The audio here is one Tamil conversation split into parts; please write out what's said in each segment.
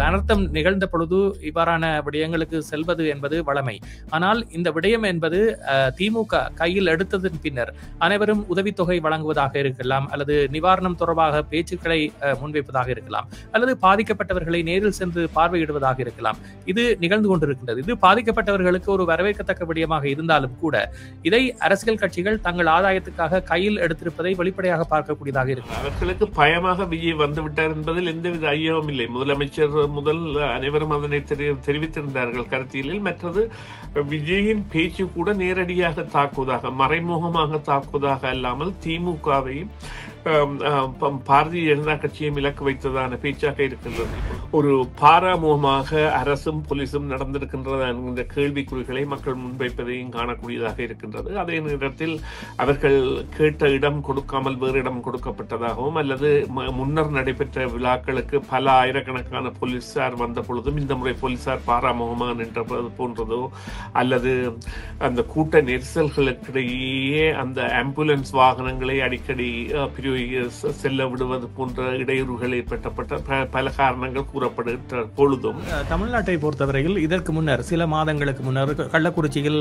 அனர்த்தம் நிகழ்ந்த பொழுது இவ்வாறான விடயங்களுக்கு செல்வது என்பது வழமை. ஆனால் இந்த விடயம் என்பது திமுக கையில் எடுத்ததன் பின்னர் அனைவரும் உதவித்தொகை வழங்குவதாக இருக்கலாம், அல்லது நிவாரணம் தொடர்பாக பேச்சுக்களை முன்வைப்பதாக இருக்கலாம், அல்லது பாதிக்கப்பட்டவர்களை நேரில் சென்று பார்வையிடுவதாக இருக்கலாம். இது நிகழ்ந்து கொண்டிருக்கின்றது. இது பாதிக்கப்பட்டவர்களுக்கு ஒரு வரவேற்கத்தக்க விடயமாக இருந்தாலும் கூட இதை அரசியல் கட்சிகள் தங்கள் ஆதாயத்துக்காக கையில் எடுத்திருப்பதை வெளிப்படையாக பார்க்கக்கூடியதாக இருக்கு. அவர்களுக்கு பயமாக விஜய் வந்துவிட்டார் என்பதில் எந்தவித ஐயமும் இல்லை. முதலமைச்சர் முதல் அனைவரும் அதனை தெரிவித்திருந்தார்கள் கருத்தியலில். மற்றது விஜயின் பேச்சு கூட நேரடியாக தாக்குவதாக, மறைமுகமாக தாக்குவதாக அல்லாமல் திமுகவையும் பாரதிய ஜனதா கட்சியும் இலக்கு வைத்ததான பேச்சாக இருக்கின்றது. ஒரு பாராமுகமாக அரசும் போலீசும் நடந்திருக்கின்றது என்கின்ற கேள்விக்குறிகளை மக்கள் முன்வைப்பதையும் காணக்கூடியதாக இருக்கின்றது. அதே நேரத்தில் அவர்கள் கேட்ட இடம் கொடுக்காமல் வேறு இடம் கொடுக்கப்பட்டதாகவும், அல்லது முன்னர் நடைபெற்ற விழாக்களுக்கு பல ஆயிரக்கணக்கான போலீசார் வந்த பொழுதும் இந்த முறை போலீசார் பாராமுகமாக நின்றது போன்றதோ, அல்லது அந்த கூட்ட நெரிசல்களுக்கிடையே அந்த ஆம்புலன்ஸ் வாகனங்களை அடிக்கடி செல்ல விடுவது போன்ற இடையூறுகள் ஏற்பட்ட பல காரணங்கள் கூறப்படுகின்ற பொழுதும் தமிழ்நாட்டை பொறுத்தவரையில் இதற்கு முன்னர் சில மாதங்களுக்கு முன்னர் கள்ளக்குறிச்சியில்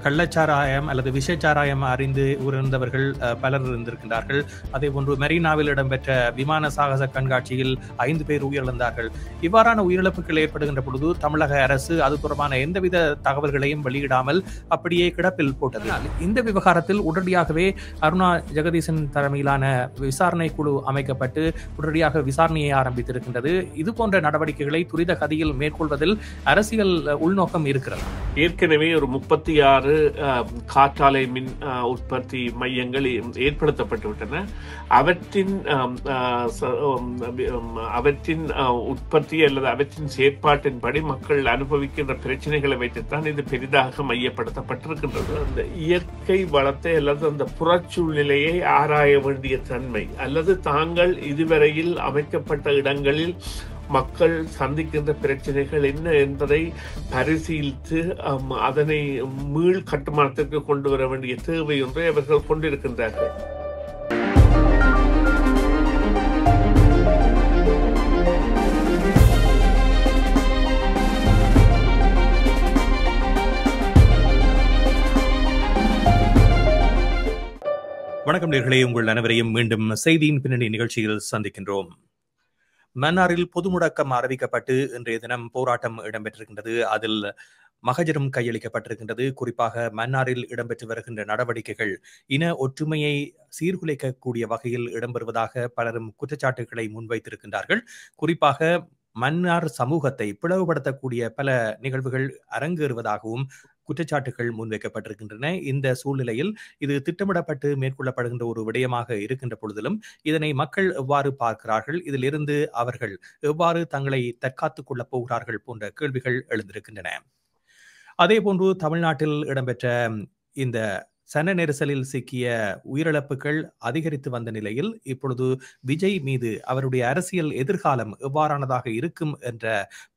கள்ளச்சாராயம் அல்லது விஷச்சாராயம் அறிந்து உணர்ந்தவர்கள் பலர் இருந்திருக்கின்றார்கள். அதே போன்று மெரினாவில் இடம்பெற்ற விமான சாகச கண்காட்சியில் 5 பேர் உயிரிழந்தார்கள். இவ்வாறான உயிரிழப்புகள் ஏற்படுகின்ற பொழுது தமிழக அரசு அது தொடர்பான எந்தவித தகவல்களையும் வெளியிடாமல் அப்படியே கிடப்பில் போட்டது. இந்த விவகாரத்தில் உடனடியாகவே அருணா ஜெகதீசன் தலைமையிலான விசாரணை குழு அமைக்கப்பட்டு உடனடியாக விசாரணையை ஆரம்பித்திருக்கின்றது. இது போன்ற நடவடிக்கைகளை துரித கதியில் மேற்கொள்வதில் அரசியல் உள்நோக்கம் இருக்கிறது. ஏற்கனவே ஒரு 36 காற்றாலை மின் உற்பத்தி மையங்கள் ஏற்படுத்தப்பட்டுவிட்டன. அவற்றின் உற்பத்தி அல்லது அவற்றின் செயற்பாட்டின்படி மக்கள் அனுபவிக்கின்ற பிரச்சனைகளை வைத்துத்தான் இது பெரிதாக மையப்படுத்தப்பட்டிருக்கின்றது. அந்த இயற்கை வளத்தை அல்லது அந்த புறச்சூழ்நிலையை ஆராய வேண்டிய தன்மை, அல்லது தாங்கள் இதுவரையில் அமைக்கப்பட்ட இடங்களில் மக்கள் சந்திக்கின்ற பிரச்சனைகள் என்ன என்பதை பரிசீலித்து அதனை மீள் கட்டுமானத்திற்கு கொண்டு வர வேண்டிய தேவை ஒன்றை அவர்கள் கொண்டிருக்கின்றார்கள். வணக்கம் நேயர்களே, உங்கள் அனைவரையும் மீண்டும் செய்தியின் பின்னணி நிகழ்ச்சியில் சந்திக்கின்றோம். மன்னாரில் பொது முடக்கம் அறிவிக்கப்பட்டு இன்றைய தினம் போராட்டம் இடம்பெற்றிருக்கின்றது. அதில் மகஜரும் கையளிக்கப்பட்டிருக்கின்றது. குறிப்பாக மன்னாரில் இடம்பெற்று வருகின்ற நடவடிக்கைகள் இன ஒற்றுமையை சீர்குலைக்கக்கூடிய வகையில் இடம்பெறுவதாக பலரும் குற்றச்சாட்டுகளை முன்வைத்திருக்கின்றார்கள். குறிப்பாக மன்னார் சமூகத்தை பிளவுபடுத்தக்கூடிய பல நிகழ்வுகள் அரங்கேறுவதாகவும் குற்றச்சாட்டுகள் முன்வைக்கப்பட்டிருக்கின்றன. இந்த சூழ்நிலையில் இது திட்டமிடப்பட்டு மேற்கொள்ளப்படுகின்ற ஒரு விடயமாக இருக்கின்ற பொழுதிலும் இதனை மக்கள் எவ்வாறு பார்க்கிறார்கள், இதிலிருந்து அவர்கள் எவ்வாறு தங்களை தற்காத்துக் கொள்ளப் போகிறார்கள் போன்ற கேள்விகள் எழுந்திருக்கின்றன. அதே போன்று தமிழ்நாட்டில் இடம்பெற்ற இந்த சன நெரிசலில் சிக்கிய உயிரிழப்புகள் அதிகரித்து வந்த நிலையில் இப்பொழுது விஜய் மீது அவருடைய அரசியல் எதிர்காலம் எவ்வாறானதாக இருக்கும் என்ற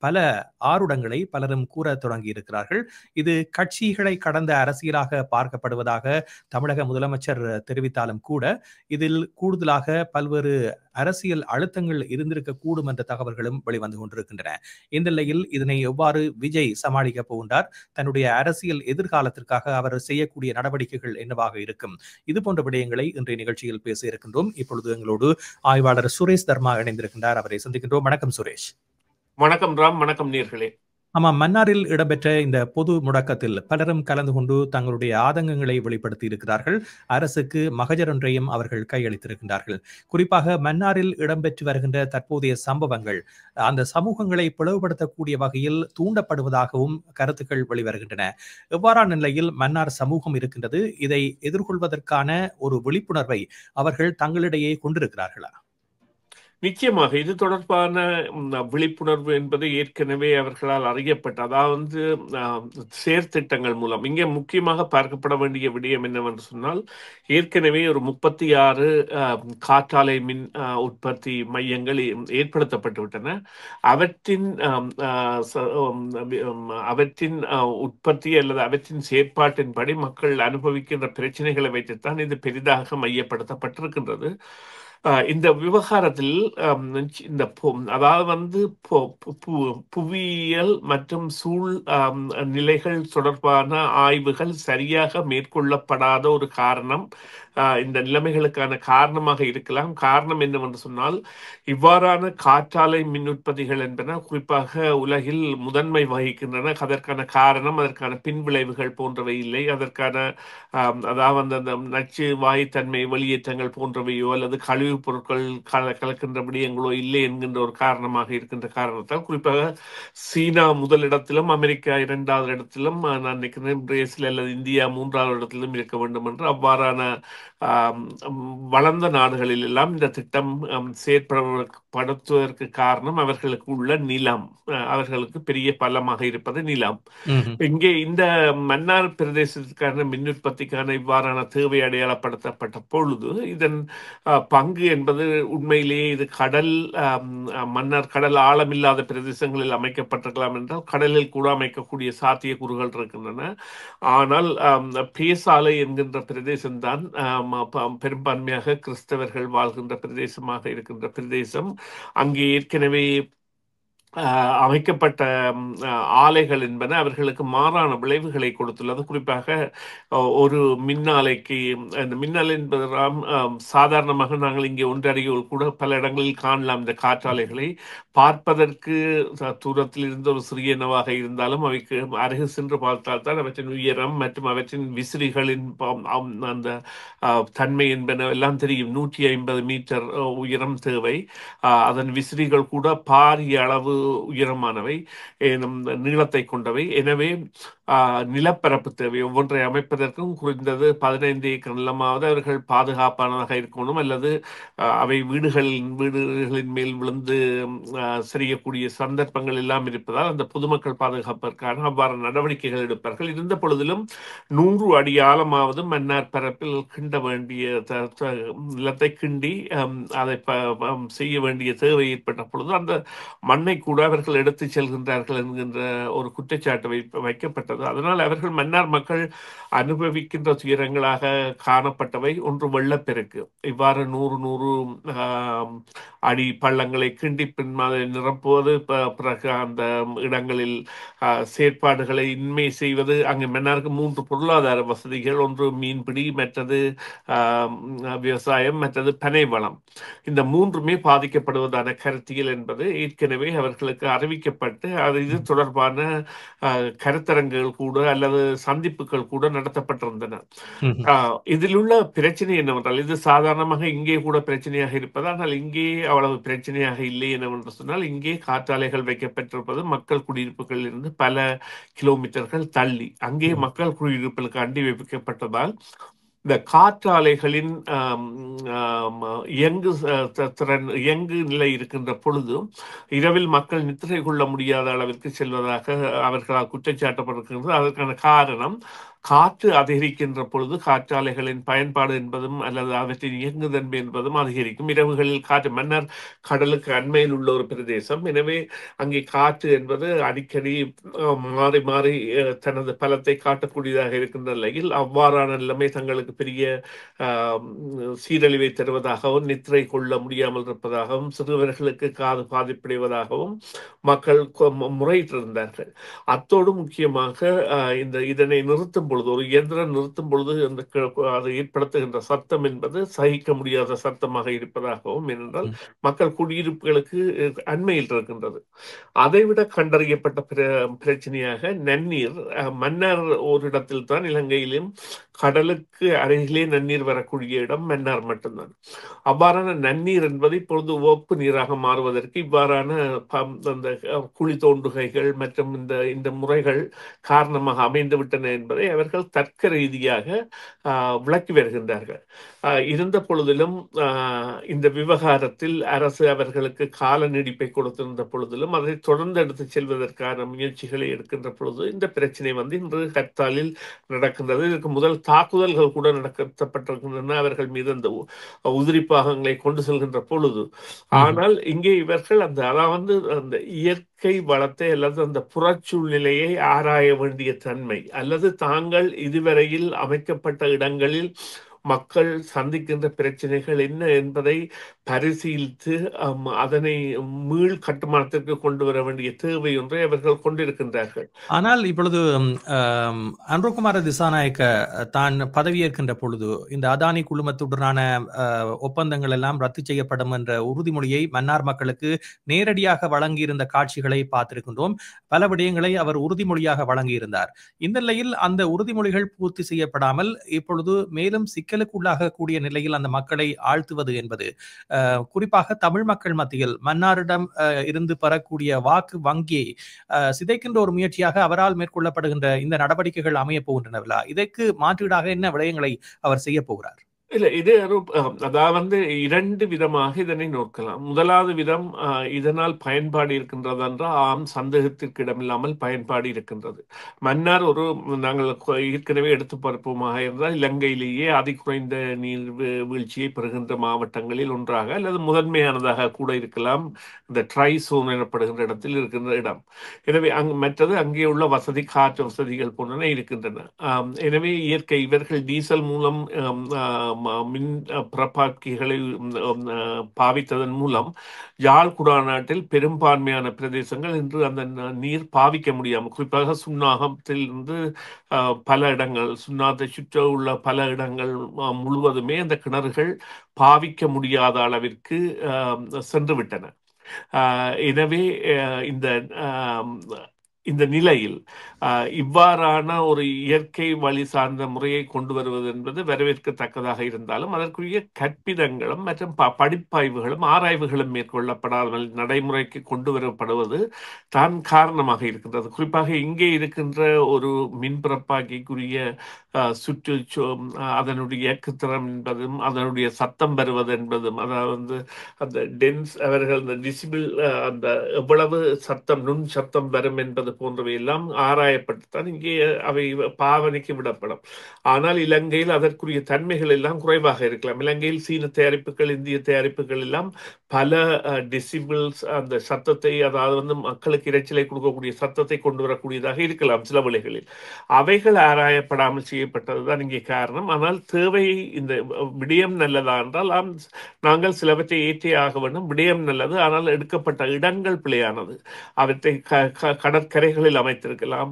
பல ஆருடங்களை பலரும் கூற தொடங்கி இருக்கிறார்கள். இது கட்சிகளை கடந்த அரசியலாக பார்க்கப்படுவதாக தமிழக முதலமைச்சர் தெரிவித்தாலும் கூட இதில் கூடுதலாக பல்வேறு அரசியல் அழுத்தங்கள் இருந்திருக்கக்கூடும் என்ற தகவல்களும் வெளிவந்து கொண்டிருக்கின்றன. இந்த நிலையில் இதனை எவ்வாறு விஜய் சமாளிக்கப் போகின்றார், தன்னுடைய அரசியல் எதிர்காலத்திற்காக அவர் செய்யக்கூடிய நடவடிக்கைகள் என்னவாக இருக்கும், இது போன்ற விடயங்களை இன்றைய நிகழ்ச்சியில் பேச இருக்கின்றோம். இப்பொழுது எங்களோடு ஆய்வாளர் சுரேஷ் தர்மா இணைந்திருக்கின்றார். அவரை சந்திக்கின்றோம். வணக்கம் சுரேஷ். வணக்கம் ராம். வணக்கம் நேயர்களே. ஆமாம், மன்னாரில் இடம்பெற்ற இந்த பொது முடக்கத்தில் பலரும் கலந்து கொண்டு தங்களுடைய ஆதங்கங்களை வெளிப்படுத்தி இருக்கிறார்கள். அரசுக்கு மகஜர் ஒன்றையும் அவர்கள் கையளித்திருக்கின்றார்கள். குறிப்பாக மன்னாரில் இடம்பெற்று வருகின்ற தற்போதைய சம்பவங்கள் அந்த சமூகங்களை பிளவுபடுத்தக்கூடிய வகையில் தூண்டப்படுவதாகவும் கருத்துக்கள் வெளிவருகின்றன. எவ்வாறான நிலையில் மன்னார் சமூகம் இருக்கின்றது, இதை எதிர்கொள்வதற்கான ஒரு விழிப்புணர்வை அவர்கள் தங்களிடையே கொண்டிருக்கிறார்களா? நிச்சயமாக இது தொடர்பான விழிப்புணர்வு என்பது ஏற்கனவே அவர்களால் அறியப்பட்ட, அதாவது செயற்திட்டங்கள் மூலம். இங்கே முக்கியமாக பார்க்கப்பட வேண்டிய விடயம் என்னவென்று சொன்னால், ஏற்கனவே ஒரு 36 காற்றாலை மின் உற்பத்தி மையங்கள் ஏற்படுத்தப்பட்டுவிட்டன. அவற்றின் உற்பத்தி அல்லது அவற்றின் செயற்பாட்டின்படி மக்கள் அனுபவிக்கின்ற பிரச்சனைகளை வைத்துத்தான் இது பெரிதாக மையப்படுத்தப்பட்டிருக்கின்றது. இந்த விவகாரத்தில் இந்த அதாவது வந்து புவியியல் மற்றும் சூழ் நிலைகள் தொடர்பான ஆய்வுகள் சரியாக மேற்கொள்ளப்படாத ஒரு காரணம் இந்த நிலைமைகளுக்கான காரணமாக இருக்கலாம். காரணம் என்னவென்று சொன்னால், இவ்வாறான காற்றாலை மின் உற்பத்திகள் என்பன குறிப்பாக உலகில் முதன்மை வகிக்கின்றன. அதற்கான காரணம் அதற்கான பின்விளைவுகள் போன்றவை இல்லை. அதற்கான அதாவது அந்த நச்சு வாயுத்தன்மை வெளியேற்றங்கள் போன்றவையோ அல்லது கழிவுப் பொருட்கள் கலக்கின்ற விடயங்களோ இல்லை என்கின்ற ஒரு காரணமாக இருக்கின்ற காரணத்தால் குறிப்பாக சீனா முதலிடத்திலும் அமெரிக்கா 2வது இடத்திலும் நான் நினைக்கிறேன் பிரேசில் அல்லது இந்தியா 3வது இடத்திலும் இருக்க வேண்டும் என்று அவ்வாறான வளர்ந்த நாடுகளில் எல்லாம் இந்த திட்டம் செயற்படுத்துவதற்கு காரணம் அவர்களுக்கு உள்ள நிலம், அவர்களுக்கு பெரிய பள்ளமாக இருப்பது நிலம். இங்கே இந்த மன்னார் பிரதேசத்துக்கான மின் உற்பத்திக்கான இவ்வாறான தேவை அடையாளப்படுத்தப்பட்ட பொழுது இதன் பங்கு என்பது உண்மையிலேயே இது கடல் மன்னார் கடல் ஆழமில்லாத பிரதேசங்களில் அமைக்கப்பட்டிருக்கலாம் என்றால் கடலில் கூட அமைக்கக்கூடிய சாத்தியக்கூறுகள் இருக்கின்றன. ஆனால் பேசாலை என்கின்ற பிரதேசம்தான் பெரும்பான்மையாக கிறிஸ்தவர்கள் வாழ்கின்ற பிரதேசமாக இருக்கின்ற பிரதேசம். அங்கே ஏற்கனவே அமைக்கப்பட்ட ஆலைகள் என்பன அவர்களுக்கு மாறான விளைவுகளை கொடுத்துள்ளது. குறிப்பாக ஒரு மின்னாலைக்கு இந்த மின்னாலை என்பதெல்லாம் சாதாரணமாக நாங்கள் இங்கே ஒன்றறியோல் கூட பல இடங்களில் காணலாம். இந்த காற்றாலைகளை பார்ப்பதற்கு தூரத்தில் இருந்து ஒரு சிறியனவாக இருந்தாலும் அவைக்கு அருகு சென்று பார்த்தால் தான் அவற்றின் உயரம் மற்றும் அவற்றின் விசிறிகளின் அந்த தன்மை என்பன எல்லாம் தெரியும். 150 மீட்டர் உயரம் தேவை. அதன் விசிறிகள் கூட பாரிய அளவு உயரமானவை, நீளத்தை கொண்டவை. எனவே நிலப்பரப்பு தேவை. ஒவ்வொன்றை அமைப்பதற்கும் குறைந்தது 15 ஏக்கர் நிலமாவது அவர்கள் பாதுகாப்பானதாக இருக்கணும், அல்லது அவை வீடுகளின் மேல் விழுந்து செய்யக்கூடிய சந்தர்ப்பங்கள் எல்லாம் இருப்பதால் அந்த பொதுமக்கள் பாதுகாப்பதற்கான அவ்வாறு நடவடிக்கைகள் எடுப்பார்கள். இருந்த பொழுதிலும் 100 அடி ஆழமாவது மன்னார் பரப்பில் கிண்ட வேண்டிய நிலத்தை கிண்டி அதை செய்ய வேண்டிய தேவை ஏற்பட்ட பொழுது அந்த மண்ணை கூட அவர்கள் எடுத்து செல்கின்றார்கள் என்கின்ற ஒரு குற்றச்சாட்டு வைக்கப்பட்டது. அதனால் அவர்கள் மன்னார் மக்கள் அனுபவிக்கின்ற துயரங்களாக காணப்பட்டவை ஒன்று வெள்ளப்பெருக்கு. இவ்வாறு 100 அடி பள்ளங்களை கிண்டி பின் நிரப்புவது, பிறகு அந்த இடங்களில் செயற்பாடுகளை இன்மை செய்வது. அங்கு மன்னாருக்கு 3 பொருளாதார வசதிகள், ஒன்று மீன்பிடி, மற்றது விவசாயம், மற்றது பனை வளம். இந்த 3மே பாதிக்கப்படுவதான கருத்தியல் என்பது ஏற்கனவே அவர்களுக்கு அறிவிக்கப்பட்டு இது தொடர்பான கருத்தரங்குகள் கூட அல்லது சந்திப்புகள் கூட நடத்தப்பட்டிருந்தன. இதில் உள்ள பிரச்சனை என்னவென்றால், இது சாதாரணமாக இங்கே கூட பிரச்சனையாக இருப்பது, ஆனால் இங்கே அவ்வளவு பிரச்சனையாக இல்லை என்னவென்று சொன்னால், இங்கே காற்றாலைகள் வைக்கப்பட்டிருப்பது மக்கள் குடியிருப்புகளில் இருந்து பல கிலோமீட்டர்கள் தள்ளி. அங்கே மக்கள் குடியிருப்புகளுக்கு அண்டி வைக்கப்பட்டதால் இந்த காற்றாலைகளின் இயங்கு நிலை இருக்கின்ற பொழுது இரவில் மக்கள் நித்திரை கொள்ள முடியாத அளவிற்கு செல்வதாக அவர்களால் குற்றச்சாட்டப்பட்டிருக்கிறது. அதற்கான காரணம் காற்று அதிகரிக்கின்ற பொழுது காற்றாலைகளின் பயன்பாடு என்பதும் அல்லது அவற்றின் இயங்குதன்மை என்பதும் அதிகரிக்கும். இரவுகளில் காற்று, மன்னார் கடலுக்கு அண்மையில் உள்ள ஒரு பிரதேசம். எனவே அங்கே காற்று என்பது அடிக்கடி மாறி மாறி தனது பலத்தை காட்டக்கூடியதாக இருக்கின்ற நிலையில் அவ்வாறான நிலைமை தங்களுக்கு பெரிய சீரழிவை தருவதாகவும் நித்திரை கொள்ள முடியாமல் இருப்பதாகவும் சிறுவர்களுக்கு காது பாதிப்படைவதாகவும் மக்கள் முறையிட்டிருந்தார்கள். அத்தோடு முக்கியமாக இதனை நிறுத்தும் பொழுது, ஒரு இயந்திரம் நிறுத்தும் பொழுது அது ஏற்படுத்துகின்ற சத்தம் என்பது சகிக்க முடியாத சத்தமாக இருப்பதாகவும், ஏனென்றால் மக்கள் குடியிருப்புகளுக்கு அண்மையில் இருக்கின்றது. அதைவிட கண்டறியப்பட்ட பிரச்சனையாக நன்னீர். மன்னார் ஒரு இடத்தில் தான், இலங்கையிலும் கடலுக்கு அருகிலே நன்னீர் வரக்கூடிய இடம் மன்னார் மட்டும்தான். அவ்வாறான நன்னீர் என்பது இப்பொழுது உவப்பு நீராக மாறுவதற்கு இவ்வாறான அந்த குழி தோண்டுகைகள் மற்றும் இந்த முறைகள் காரணமாக அமைந்து விட்டன என்பதை அவர்கள் தர்க்க ரீதியாக விளக்கி வருகின்றார்கள். இருந்த பொழுதிலும் இந்த விவகாரத்தில் அரசு அவர்களுக்கு கால நீடிப்பை கொடுத்திருந்த பொழுதிலும் அதை தொடர்ந்து எடுத்து செல்வதற்கான முயற்சிகளை எடுக்கின்ற பொழுது இந்த பிரச்சனை இன்று ஹர்த்தாலில் நடக்கின்றது. இதற்கு முதல் தாக்குதல்கள் கூட நடத்தப்பட்டிருக்கின்றன அவர்கள் மீது அந்த உதிரி பாகங்களை கொண்டு செல்கின்ற பொழுது. ஆனால் இங்கே இவர்கள் அதாவது அந்த இயற்கை வளத்தை அல்லது அந்த புறச்சூழ்நிலையை ஆராய வேண்டிய தன்மை, அல்லது தாங்கள் இதுவரையில் அமைக்கப்பட்ட இடங்களில் மக்கள் சந்திக்கின்ற பிரச்சனைகள் என்ன என்பதை பரிசீலித்து அதனை மீள் கட்டுமானத்திற்கு கொண்டு வர வேண்டிய தேவை ஒன்றை அவர்கள் கொண்டிருக்கின்றார்கள். ஆனால் இப்பொழுது அனுரகுமார திசாநாயக்க தான் பதவியேற்கின்ற பொழுது இந்த அதானி குழுமத்துடனான ஒப்பந்தங்கள் எல்லாம் ரத்து செய்யப்படும் என்ற உறுதிமொழியை மன்னார் மக்களுக்கு நேரடியாக வழங்கியிருந்த காட்சிகளை பார்த்திருக்கின்றோம். பல விடயங்களை அவர் உறுதிமொழியாக வழங்கியிருந்தார். இந்த நிலையில் அந்த உறுதிமொழிகள் பூர்த்தி செய்யப்படாமல் இப்பொழுது மேலும் சிக்கலுக்குள்ளாகக்கூடிய நிலையில் அந்த மக்களை ஆழ்த்துவது என்பது குறிப்பாக தமிழ் மக்கள் மத்தியில் மன்னாரிடம் இருந்து பெறக்கூடிய வாக்கு வங்கியை சிதைக்கின்ற ஒரு முயற்சியாக அவரால் மேற்கொள்ளப்படுகின்ற இந்த நடவடிக்கைகள் அமைய போகின்றனவா? இதற்கு மாற்றீடாக என்ன விடயங்களை அவர் செய்ய போகிறார்? இல்ல இது அதாவது இரண்டு விதமாக இதனை நோக்கலாம். முதலாவது விதம், இதனால் பயன்பாடு இருக்கின்றது என்றால் ஆம், சந்தேகத்திற்கு இடமில்லாமல் பயன்பாடு இருக்கின்றது. மன்னார் நாங்கள் ஏற்கனவே எடுத்து பார்ப்போமாக இருந்தால் இலங்கையிலேயே அதி குறைந்த நீர் வீழ்ச்சியை பெறுகின்ற மாவட்டங்களில் ஒன்றாக அல்லது முதன்மையானதாக கூட இருக்கலாம். இந்த ட்ரைசோன் எனப்படுகின்ற இடத்தில் இருக்கின்ற இடம். எனவே மற்றது அங்கே உள்ள வசதி, காற்று வசதிகள் போன்றன இருக்கின்றன. எனவே இயற்கை இவர்கள் டீசல் மூலம் மின் பிரபாக்கிகளை பாவித்ததன் மூலம் யாழ் குடாநாட்டில் பெரும்பான்மையான பிரதேசங்கள் இன்று அந்த நீர் பாவிக்க முடியாமல், குறிப்பாக சுன்னாகத்திலிருந்து பல இடங்கள், சுன்னாத்தை சுற்ற உள்ள பல இடங்கள் முழுவதுமே அந்த கிணறுகள் பாவிக்க முடியாத அளவிற்கு சென்று விட்டன. எனவே இந்த நிலையில் இவ்வாறான ஒரு இயற்கை வழி சார்ந்த முறையை கொண்டு வருவது என்பது வரவேற்கத்தக்கதாக இருந்தாலும் அதற்குரிய கற்பிதங்களும் மற்றும் படிப்பாய்வுகளும் ஆராய்வுகளும் மேற்கொள்ளப்படாமல் நடைமுறைக்கு கொண்டு வரப்படுவது தான் காரணமாக இருக்கின்றது. குறிப்பாக இங்கே இருக்கின்ற ஒரு மின்பிறப்பாக்கிக்குரிய சுற்று அதனுடைய இயக்குத்திறன் என்பதும் அதனுடைய சத்தம் வருவது என்பதும், அதாவது அந்த டென்ஸ் அவர்கள் அந்த டிசிபிள் அந்த எவ்வளவு சத்தம் நுண் சத்தம் வரும் என்பது போன்றவை எல்லாம் ஆராயப்பட்டுத்தான் இங்கே அவை பாவனைக்கு விடப்படும். ஆனால் இலங்கையில் அதற்குரிய தன்மைகள் எல்லாம் குறைவாக இருக்கலாம். இலங்கையில் சீன தயாரிப்புகள், இந்திய தயாரிப்புகள் எல்லாம் பல டெசிபிள்ஸ் அந்த சத்தத்தை, அதாவது மக்களுக்கு இரைச்சலை கொடுக்கக்கூடிய சத்தத்தை கொண்டு வரக்கூடியதாக இருக்கலாம் சில வேளைகளில். அவைகள் ஆராயப்படாமல் செய்யப்பட்டதுதான் இங்கே காரணம். ஆனால் தேவை இந்த விடயம் நல்லதா என்றால் நாங்கள் சிலவற்றை ஏற்றே ஆக வேண்டும். விடயம் நல்லது, ஆனால் எடுக்கப்பட்ட இடங்கள் பிழையானது. அவற்றை கடற்கரைகளில் அமைத்திருக்கலாம்.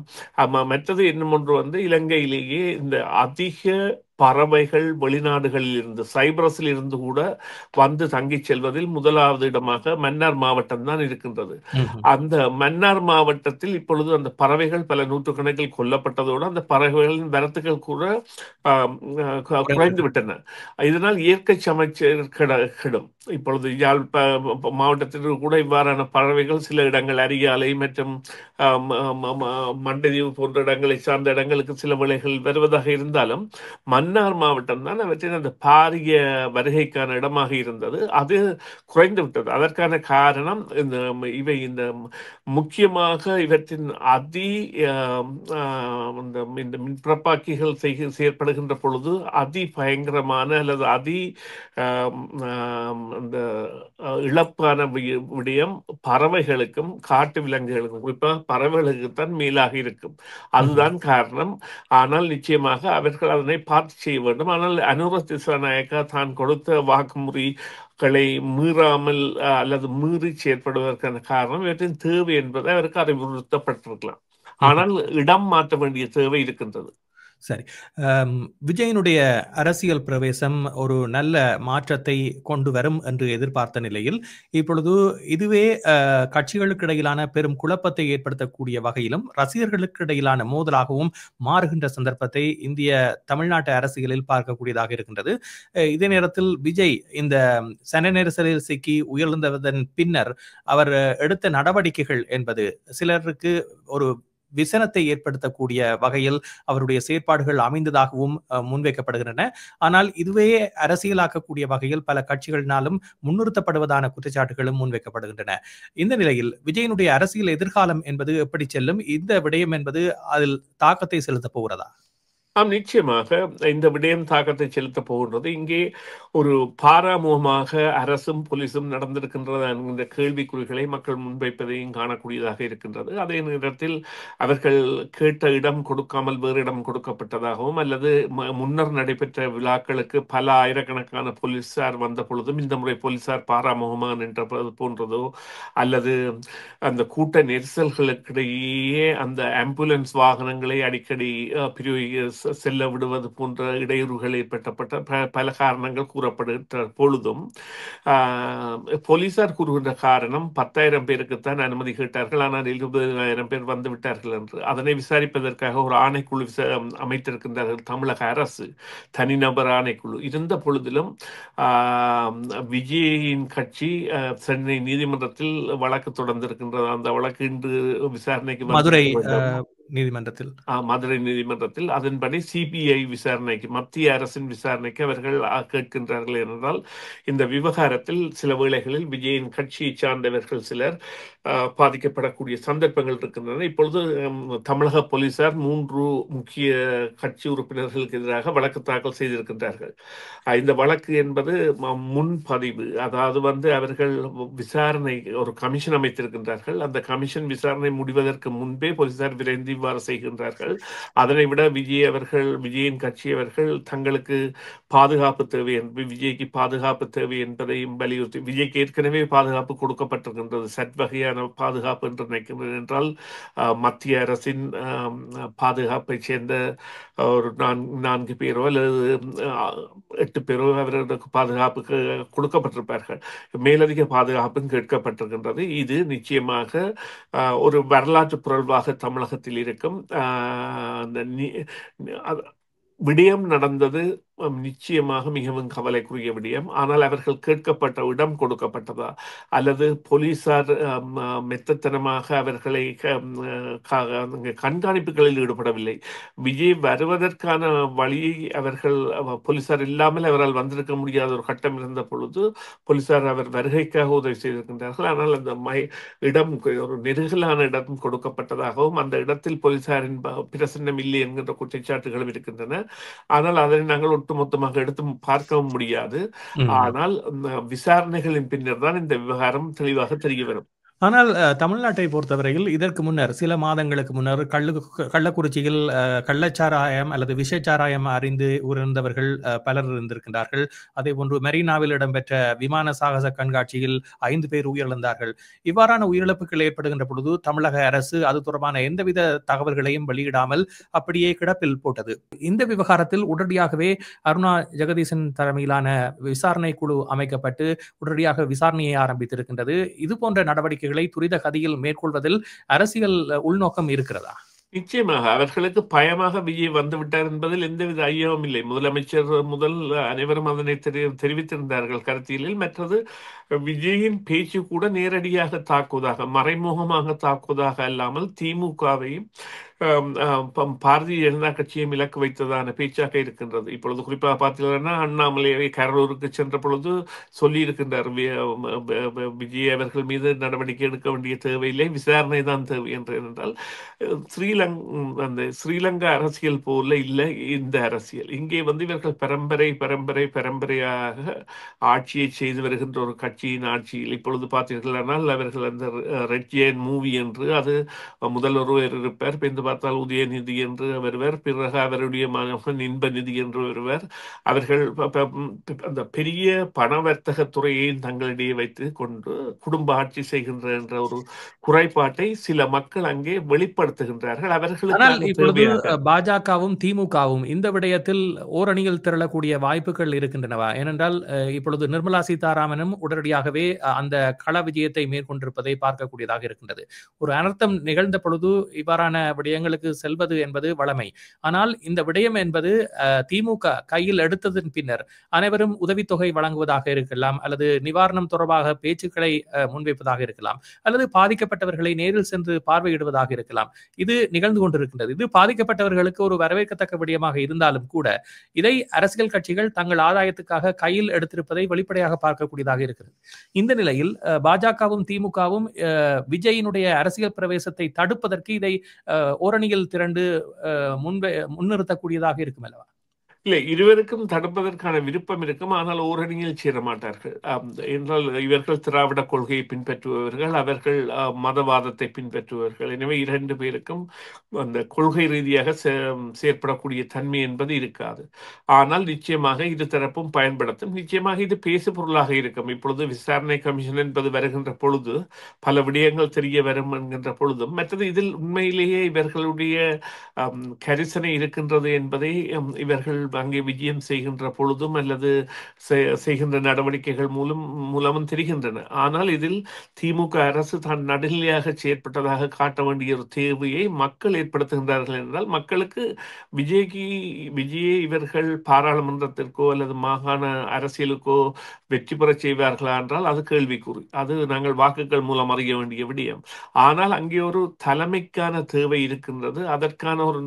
மற்றது இன்னும் ஒன்று இலங்கையிலேயே இந்த அதிக பறவைகள் வெளிநாடுகளில் இருந்து, சைப்ரஸில் இருந்து கூட வந்து தங்கி செல்வதில் முதலாவது இடமாக மன்னார் மாவட்டம் தான் இருக்கின்றது. அந்த மன்னார் மாவட்டத்தில் இப்பொழுது அந்த பறவைகள் பல நூற்றுக்கணக்கில் கொல்லப்பட்டதோடு அந்த பறவைகளின் வரத்துகள் கூட குறைந்து விட்டன. இதனால் இயற்கை சமச்சீர் கெடும். இப்பொழுது யாழ் மாவட்டத்திற்கு கூட இவ்வாறான பறவைகள் சில இடங்கள், அரியாலை மற்றும் மண்டதீவு போன்ற இடங்களை சார்ந்த இடங்களுக்கு சில விலைகள் வருவதாக இருந்தாலும் மன்னார் மாவட்டம் தான் அவற்றின் அந்த பாரிய வருகைக்கான இடமாக இருந்தது. அது குறைந்து விட்டது. அதற்கான காரணம் இந்த முக்கியமாக இவற்றின் இந்த மின்பிறப்பாக்கிகள் செயற்படுகின்ற பொழுது அதி பயங்கரமான அல்லது அந்த இழப்பான விடயம் பறவைகளுக்கும் காட்டு விலங்குகளுக்கும், குறிப்பாக பறவைகளுக்குத்தான் மேலாக இருக்கும். அதுதான் காரணம். ஆனால் நிச்சயமாக அவர்கள் அதனை பார்த்து செய்ய வேண்டும். ஆனால் அனுர திசாநாயக்கா தான் கொடுத்த வாக்குமுறைகளை மீறாமல் அல்லது மீறி செயற்படுவதற்கான காரணம் இவற்றின் தேவை என்பதை அவருக்கு அறிவுறுத்தப்பட்டிருக்கலாம். ஆனால் இடம் மாற்ற வேண்டிய தேவை இருக்கின்றது. சரி, விஜயனுடைய அரசியல் பிரவேசம் ஒரு நல்ல மாற்றத்தை கொண்டு வரும் என்று எதிர்பார்த்த நிலையில் இப்பொழுது இதுவே கட்சிகளுக்கு இடையிலான பெரும் குழப்பத்தை ஏற்படுத்தக்கூடிய வகையிலும் ரசிகர்களுக்கு இடையிலான மோதலாகவும் மாறுகின்ற சந்தர்ப்பத்தை இந்திய தமிழ்நாட்டு அரசியலில் பார்க்கக்கூடியதாக இருக்கின்றது. இதே நேரத்தில் விஜய் இந்த சன நெரிசலில் சிக்கி உயர்ந்ததன் பின்னர் அவர் எடுத்த நடவடிக்கைகள் என்பது சிலருக்கு ஒரு விசனத்தை ஏற்படுத்தக்கூடிய வகையில் அவருடைய செயற்பாடுகள் அமைந்ததாகவும் முன்வைக்கப்படுகின்றன. ஆனால் இதுவே அரசியலாக்கக்கூடிய வகையில் பல கட்சிகளினாலும் முன்னிறுத்தப்படுவதான குற்றச்சாட்டுகளும் முன்வைக்கப்படுகின்றன. இந்த நிலையில் விஜயனுடைய அரசியல் எதிர்காலம் என்பது எப்படி செல்லும்? இந்த விடயம் என்பது அதில் தாக்கத்தை செலுத்த போகிறதா? நிச்சயமாக இந்த விடயம் தாக்கத்தை செலுத்தப் போகின்றது. இங்கே ஒரு பாராமுகமாக அரசும் போலீசும் நடந்திருக்கின்றது என்கின்ற கேள்விக்குறிகளை மக்கள் முன்வைப்பதையும் காணக்கூடியதாக இருக்கின்றது. அதே நேரத்தில் அவர்கள் கேட்ட இடம் கொடுக்காமல் வேறு இடம் கொடுக்கப்பட்டதாகவும், அல்லது முன்னர் நடைபெற்ற விழாக்களுக்கு பல ஆயிரக்கணக்கான போலீசார் வந்த பொழுதும் இந்த முறை போலீசார் பாராமுகமாக நின்றது போன்றதோ, அல்லது அந்த கூட்ட நெரிசல்களுக்கிடையே அந்த ஆம்புலன்ஸ் வாகனங்களை அடிக்கடி செல்ல விடுவது போன்ற இடையூறுகள் ஏற்பட்டப்பட்ட பல காரணங்கள் கூறப்படுகின்ற பொழுதும் போலீசார் கூறுகின்ற காரணம் 10,000 பேருக்குத்தான் அனுமதி கேட்டார்கள், ஆனால் 20,000 பேர் வந்து விட்டார்கள் என்று. அதனை விசாரிப்பதற்காக ஒரு ஆணைக்குழு அமைத்திருக்கின்றார்கள் தமிழக அரசு, தனிநபர் ஆணைக்குழு. இருந்த பொழுதிலும் விஜயின் கட்சி சென்னை நீதிமன்றத்தில் வழக்கு தொடர்ந்திருக்கின்றது. அந்த வழக்கு இன்று விசாரணைக்கு மதுரை நீதிமன்றத்தில் மதுரை நீதிமன்றத்தில் அதன்படி சிபிஐ விசாரணைக்கு, மத்திய அரசின் விசாரணைக்கு அவர்கள் கேட்கின்றார்கள். என்றால் இந்த விவகாரத்தில் சில வேளைகளில் விஜயின் கட்சியை சார்ந்தவர்கள் சிலர் பாதிக்கப்படக்கூடிய சந்தர்ப்பங்கள் இருக்கின்றன. இப்பொழுது தமிழக போலீசார் 3 முக்கிய கட்சி உறுப்பினர்களுக்கு எதிராக வழக்கு தாக்கல் செய்திருக்கின்றார்கள். இந்த வழக்கு என்பது முன்பதிவு, அதாவது அவர்கள் விசாரணை ஒரு கமிஷன் அமைத்திருக்கின்றார்கள். அந்த கமிஷன் விசாரணை முடிவதற்கு முன்பே போலீசார் விரைந்து இவ்வாறு செய்கின்றார்கள். அதனை விட விஜயின் கட்சி அவர்கள் தங்களுக்கு பாதுகாப்பு தேவை, விஜய்க்கு பாதுகாப்பு தேவை என்பதையும் வலியுறுத்தி, விஜய்க்கு ஏற்கனவே பாதுகாப்பு கொடுக்கப்பட்டிருக்கின்றது, சட்வகையான பாதுகாப்பு என்று நினைக்கின்றேன். என்றால் மத்திய அரசின் பாதுகாப்பை சேர்ந்த ஒரு 4 பேரோ அல்லது 8 பேரோ அவர்களுக்கு பாதுகாப்புக்கு கொடுக்கப்பட்டிருப்பார்கள். மேலதிக பாதுகாப்பும் கேட்கப்பட்டிருக்கின்றது. இது நிச்சயமாக ஒரு வரலாற்று புரள்வாக தமிழகத்தில் இருக்கும். விடயம் நடந்தது நிச்சயமாக மிகவும் கவலைக்குரிய விடயம். ஆனால் அவர்கள் கேட்கப்பட்ட இடம் கொடுக்கப்பட்டதா, அல்லது போலீசார் மெத்தத்தனமாக அவர்களை கண்காணிப்புகளில் ஈடுபடவில்லை. விஜய் வருவதற்கான வழியை அவர்கள் போலீசார் இல்லாமல் அவரால் வந்திருக்க முடியாத ஒரு கட்டம் இருந்த பொழுது போலீசார் அவர் வருகைக்காக உதவி செய்திருக்கின்றார்கள். ஆனால் அந்த இடம் ஒரு நெருகலான இடம் கொடுக்கப்பட்டதாகவும், அந்த இடத்தில் போலீசாரின் பிரசன்னம் இல்லை என்கின்ற குற்றச்சாட்டுகளும் இருக்கின்றன. ஆனால் அதனை நாங்கள் ஒட்டுமொத்தமாக எடுத்து பார்க்கவும் முடியாது. ஆனால் விசாரணைகளின் பின்னர் தான் இந்த விவகாரம் தெளிவாக தெரிய வரும். ஆனால் தமிழ்நாட்டை பொறுத்தவரையில் இதற்கு முன்னர் சில மாதங்களுக்கு முன்னர் கள்ளக்குறிச்சியில் கள்ளச்சாராயம் அல்லது விஷச்சாராயம் அறிந்து உணர்ந்தவர்கள் பலர் இருந்திருக்கின்றார்கள். அதே போன்று மெரினாவில் இடம்பெற்ற விமான சாகச கண்காட்சியில் 5 பேர் உயிரிழந்தார்கள். இவ்வாறான உயிரிழப்புகள் ஏற்படுகின்ற பொழுது தமிழக அரசு அது தொடர்பான எந்தவித தகவல்களையும் வெளியிடாமல் அப்படியே கிடப்பில் போட்டது. இந்த விவகாரத்தில் உடனடியாகவே அருணா ஜெகதீசன் தலைமையிலான விசாரணை குழு அமைக்கப்பட்டு உடனடியாக விசாரணையை ஆரம்பித்திருக்கின்றது. இது போன்ற நடவடிக்கை துரித கதியில் மேற்கொள்வதில் அரசியல் உள்நோக்கம் இருக்கிறதா? நிச்சயமாக அவர்களுக்கு பயமாக விஜய் வந்துவிட்டார் என்பதில் எந்தவித ஐயமும் இல்லை. முதலமைச்சர் முதல் அனைவரும் அதனை தெரிவித்திருந்தார்கள் கருத்தியலில். மற்றது விஜயின் பேச்சு கூட நேரடியாக தாக்குவதாக, மறைமுகமாக தாக்குவதாக அல்லாமல் திமுகவையும் பாரதிய ஜனதா கட்சியும் இலக்கு வைத்ததான பேச்சாக இருக்கின்றது. இப்பொழுது குறிப்பாக பார்த்தீங்கன்னா அண்ணாமலையை கரூருக்கு சென்ற பொழுது சொல்லி இருக்கின்றார், விஜய் அவர்கள் மீது நடவடிக்கை எடுக்க வேண்டிய தேவையில்லை, விசாரணை தான் தேவை என்று. என்றால் அந்த ஸ்ரீலங்கா அரசியல் போல இல்லை இந்த அரசியல். இங்கே இவர்கள் பரம்பரையாக ஆட்சியை செய்து வருகின்ற ஒரு கட்சியின் ஆட்சியில் இப்பொழுது பார்த்தீர்களானால் அவர்கள் அந்த ரெட் ஜெயண்ட் மூவி என்று அது முதல் ஒருவர் இருப்பார், பின்பு பார்த்தால் உதயநிதி என்று வருவர், பிறகு அவருடைய மகன் இன்பநிதி என்று வருவர். அவர்கள் அந்த பெரிய பண வர்த்தக துறையை தங்களிடையே வைத்து கொண்டு குடும்ப ஆட்சி செய்கின்ற என்ற ஒரு குறைபாட்டை சில மக்கள் அங்கே வெளிப்படுத்துகின்றார்கள். அவர்களுக்கு பாஜகவும் திமுகவும் இந்த விடயத்தில் ஓரணியில் திரளக்கூடிய வாய்ப்புகள் இருக்கின்றனவா? ஏனென்றால் இப்பொழுது நிர்மலா சீதாராமனும் உடனடியாகவே அந்த கள விஜயத்தை மேற்கொண்டிருப்பதை பார்க்கக்கூடியதாக இருக்கின்றது. ஒரு அனர்த்தம் நிகழ்ந்த பொழுது இவ்வாறான விடயங்களுக்கு செல்வது என்பது வழமை. ஆனால் இந்த விடயம் என்பது திமுக கையில் எடுத்ததன் பின்னர் அனைவரும் உதவித்தொகை வழங்குவதாக இருக்கலாம், அல்லது நிவாரணம் தொடர்பாக பேச்சுக்களை முன்வைப்பதாக இருக்கலாம், அல்லது பாதிக்கப்பட்டவர்களை நேரில் சென்று பார்வையிடுவதாக இருக்கலாம். இது நிகழ்ந்து கொண்டிருக்கின்றது. இது பாதிக்கப்பட்டவர்களுக்கு ஒரு வரவேற்கத்தக்க விடயமாக இருந்தாலும் கூட இதை அரசியல் கட்சிகள் தங்கள் ஆதாயத்துக்காக கையில் எடுத்திருப்பதை வெளிப்படையாக பார்க்கக்கூடியதாக இருக்கிறது. இந்த நிலையில் பாஜகவும் திமுகவும் விஜயினுடைய அரசியல் பிரவேசத்தை தடுப்பதற்கு இதை ஓரணியில் திரண்டு முன்னிறுத்தக்கூடியதாக இருக்கும் அல்லவா? இல்லை, இருவருக்கும் தடுப்பதற்கான விருப்பம் இருக்கும். ஆனால் ஓரணியில் சேர மாட்டார்கள். என்றால் இவர்கள் திராவிட கொள்கையை பின்பற்றுபவர்கள், அவர்கள் மதவாதத்தை பின்பற்றுபவர்கள். எனவே 2 பேருக்கும் அந்த கொள்கை ரீதியாக செயற்படக்கூடிய தன்மை என்பது இருக்காது. ஆனால் நிச்சயமாக இரு தரப்பும் பயன்படுத்தும். நிச்சயமாக இது பேசு பொருளாக இருக்கும். இப்பொழுது விசாரணை கமிஷன் என்பது வருகின்ற பொழுது பல விடயங்கள் தெரிய வரும் என்கின்ற பொழுதும், மற்றது இதில் உண்மையிலேயே இவர்களுடைய கரிசனை இருக்கின்றது என்பதை இவர்கள் அங்கே விஜயம் செய்கின்ற பொழுதும் அல்லது செய்கின்ற நடவடிக்கைகள் மூலமும் தெரிகின்றன. ஆனால் இதில் திமுக அரசு தான் நடுநிலையாக செயற்பட்டதாக காட்ட வேண்டிய ஒரு தேவையை மக்கள் ஏற்படுத்துகின்றார்கள் என்றால், மக்களுக்கு விஜயை இவர்கள் பாராளுமன்றத்திற்கோ அல்லது மாகாண அரசியலுக்கோ வெற்றி பெற செய்வார்களா என்றால் அது கேள்விக்குறி. அது நாங்கள் வாக்குகள் மூலம் அறிய வேண்டிய விடயம். ஆனால் அங்கே ஒரு தலைமைக்கான தேவை இருக்கின்றது. அதற்கான ஒரு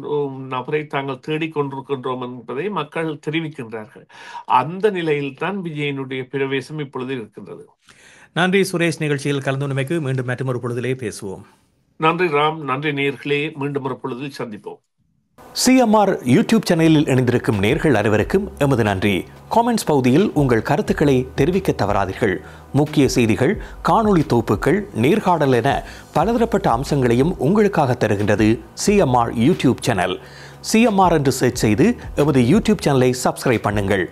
நபரை தாங்கள் தேடிக்கொண்டிருக்கின்றோம் என்பதை மக்கள் தெரிவிக்கின்றார்கள். அந்த நிலையில் தான் விஜயனுடைய பிரவேசம் இப்பொழுது இருக்கின்றது. நன்றி சுரேஷ். நிகழ்ச்சியில் கலந்துரைமைக்கு மீண்டும் மற்றொரு பொழுதிலே பேசுவோம். நன்றி ராம். நன்றி நேயர்களே. மீண்டும் ஒரு பொழுதில் சந்திப்போம். சிஎம்ஆர் யூடியூப் சேனலில் இணைந்திருக்கும் நேயர்கள் அனைவருக்கும் எமது நன்றி. காமெண்ட்ஸ் பகுதியில் உங்கள் கருத்துக்களை தெரிவிக்க தவறாதீர்கள். முக்கிய செய்திகள், காணொளி தொகுப்புகள், நேர்காணல் என பலதரப்பட்ட அம்சங்களையும் உங்களுக்காக தருகின்றது சிஎம்ஆர் யூடியூப் சேனல். சிஎம்ஆர் என்று சர்ச் செய்து எமது யூடியூப் சேனலை சப்ஸ்கிரைப் பண்ணுங்கள்.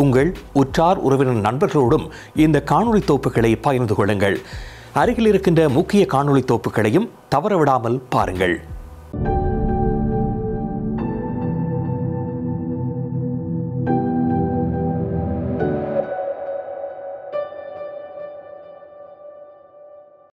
உங்கள் உற்றார் உறவினர் நண்பர்களோடும் இந்த காணொளி தொகுப்புகளை பகிர்ந்து கொள்ளுங்கள். அருகில் இருக்கின்ற முக்கிய காணொளி தொகுப்புகளையும் தவறவிடாமல் பாருங்கள்.